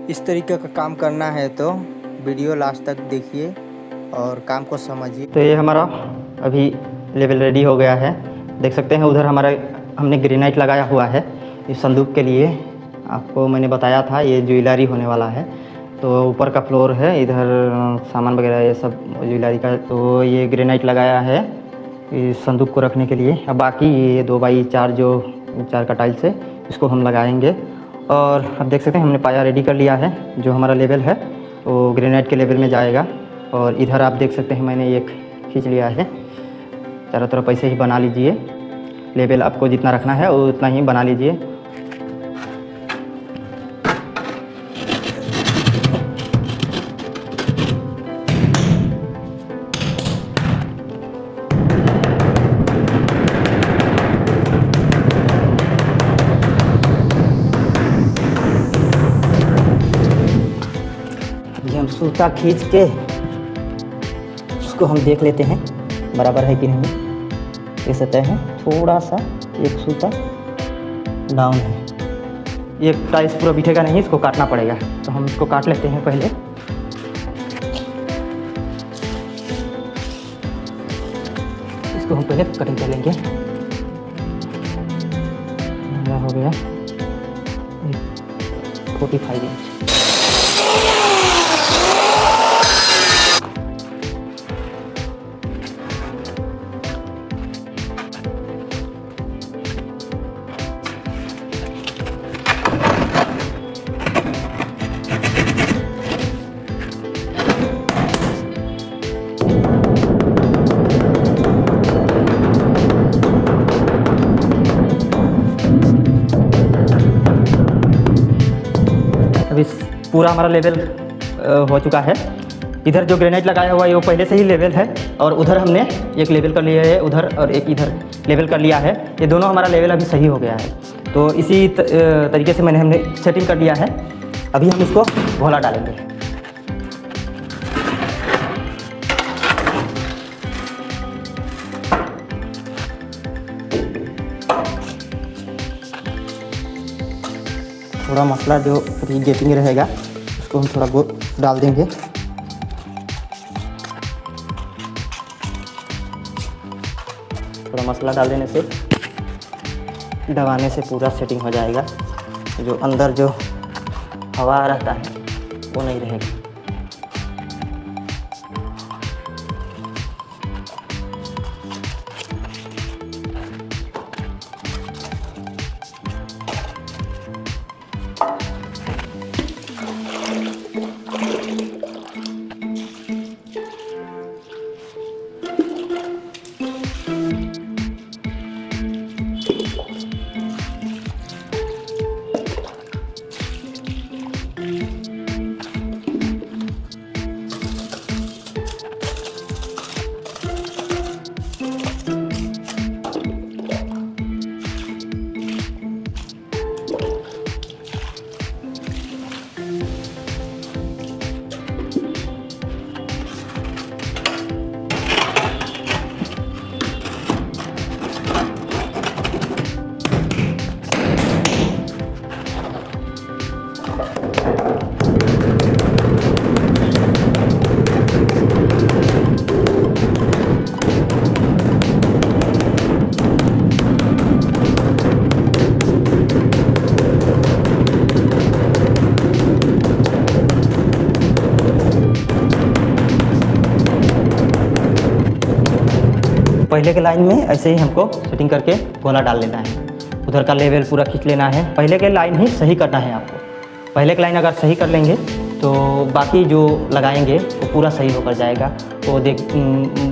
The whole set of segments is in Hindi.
इस तरीके का काम करना है तो वीडियो लास्ट तक देखिए और काम को समझिए। तो ये हमारा अभी लेवल रेडी हो गया है। देख सकते हैं उधर हमारा हमने ग्रेनाइट लगाया हुआ है इस संदूक के लिए। आपको मैंने बताया था ये ज्वेलरी होने वाला है। तो ऊपर का फ्लोर है, इधर सामान वगैरह ये सब ज्वेलरी का। तो ये ग्रेनाइट लगाया है इस संदूक को रखने के लिए। अब बाकी ये 2x4 जो 4 का टाइल्स है इसको हम लगाएंगे। और अब देख सकते हैं हमने पाया रेडी कर लिया है। जो हमारा लेवल है वो ग्रेनाइट के लेवल में जाएगा। और इधर आप देख सकते हैं मैंने एक खींच लिया है। चारों तरफ ऐसे ही बना लीजिए। लेवल आपको जितना रखना है वो उतना ही बना लीजिए। अभी हम सूता खींच के उसको हम देख लेते हैं बराबर है कि नहीं। देख सकते हैं थोड़ा सा एक सूता डाउन है। ये टाइल्स पूरा बिठेगा नहीं, इसको काटना पड़ेगा। तो हम इसको काट लेते हैं पहले। इसको हम पहले कटिंग कर लेंगे। हो गया 45 इंच। पूरा हमारा लेवल हो चुका है। इधर जो ग्रेनाइट लगाया हुआ है वो पहले से ही लेवल है। और उधर हमने एक लेवल कर लिया है, उधर और एक इधर लेवल कर लिया है। ये दोनों हमारा लेवल अभी सही हो गया है। तो इसी तरीके से हमने सेटिंग कर लिया है। अभी हम इसको घोला डालेंगे। थोड़ा मसला जो गेपिंग रहेगा उसको हम थोड़ा डाल देंगे। थोड़ा मसाला डाल देने से दबाने से पूरा सेटिंग हो जाएगा। जो अंदर जो हवा रहता है वो नहीं रहेगा। पहले के लाइन में ऐसे ही हमको सेटिंग करके गोला डाल लेना है। उधर का लेवल पूरा खींच लेना है। पहले के लाइन ही सही करना है आपको। पहले के लाइन अगर सही कर लेंगे तो बाकी जो लगाएंगे वो पूरा सही होकर जाएगा। तो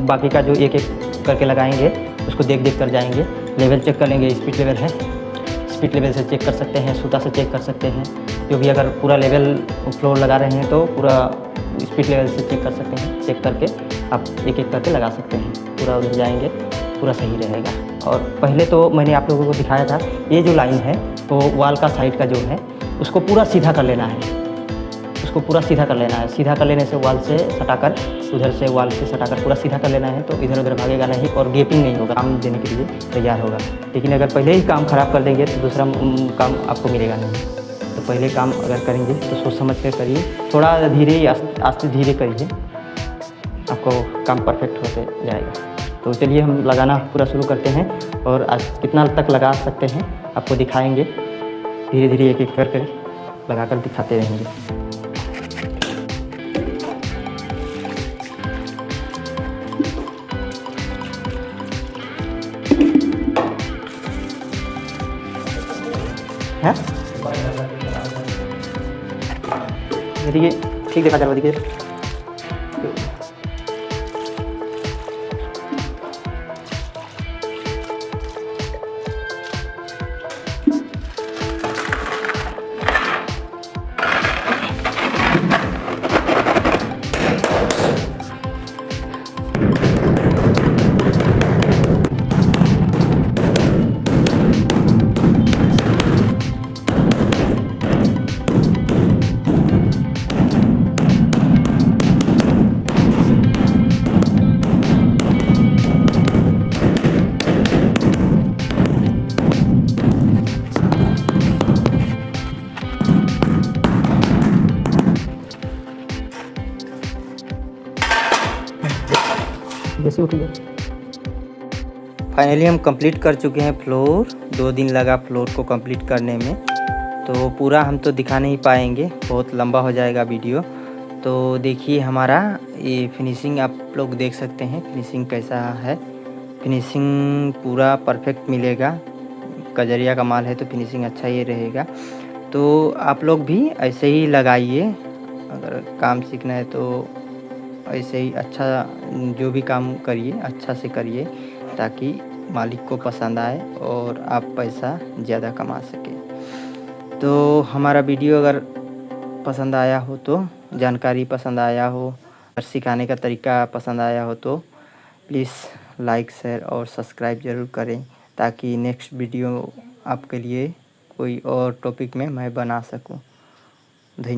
बाकी का जो एक एक करके लगाएंगे उसको देख देख कर जाएंगे। लेवल चेक कर लेंगे। स्पीड लेवल है, स्पीड लेवल से चेक कर सकते हैं, सूता से चेक कर सकते हैं। जो भी अगर पूरा लेवल फ्लोर लगा रहे हैं तो पूरा स्पीड लेवल से चेक कर सकते हैं। चेक करके आप एक एक करके लगा सकते हैं। पूरा उधर जाएंगे पूरा सही रहेगा। और पहले तो मैंने आप लोगों को दिखाया था ये जो लाइन है तो वाल का साइड का जो है उसको पूरा सीधा कर लेना है। उसको पूरा सीधा कर लेना है। सीधा कर लेने से वाल से सटाकर, उधर से वाल से सटाकर पूरा सीधा कर लेना है। तो इधर उधर भागेगा नहीं और गेपिंग नहीं होगा, काम देने के लिए तैयार होगा। लेकिन अगर पहले ही काम ख़राब कर देंगे तो दूसरा काम आपको मिलेगा नहीं। तो पहले काम अगर करेंगे तो सोच समझ कर करिए, थोड़ा धीरे आस्ते धीरे करिए, आपको काम परफेक्ट होते जाएगा। तो चलिए हम लगाना पूरा शुरू करते हैं और आज कितना तक लगा सकते हैं आपको दिखाएंगे, धीरे धीरे एक एक करके लगाकर दिखाते रहेंगे। देखिए ठीक देखा चलो, देखिए जैसे उठ गया। फाइनली हम कंप्लीट कर चुके हैं फ्लोर। 2 दिन लगा फ्लोर को कंप्लीट करने में, तो पूरा हम तो दिखा नहीं पाएंगे, बहुत लंबा हो जाएगा वीडियो। तो देखिए हमारा ये फिनिशिंग आप लोग देख सकते हैं, फिनिशिंग कैसा है। फिनिशिंग पूरा परफेक्ट मिलेगा, कजरिया का माल है तो फिनिशिंग अच्छा ही रहेगा। तो आप लोग भी ऐसे ही लगाइए, अगर काम सीखना है तो ऐसे ही अच्छा जो भी काम करिए अच्छा से करिए, ताकि मालिक को पसंद आए और आप पैसा ज़्यादा कमा सकें। तो हमारा वीडियो अगर पसंद आया हो, तो जानकारी पसंद आया हो और सिखाने का तरीका पसंद आया हो, तो प्लीज़ लाइक शेयर और सब्सक्राइब ज़रूर करें, ताकि नेक्स्ट वीडियो आपके लिए कोई और टॉपिक में मैं बना सकूं। धन्यवाद।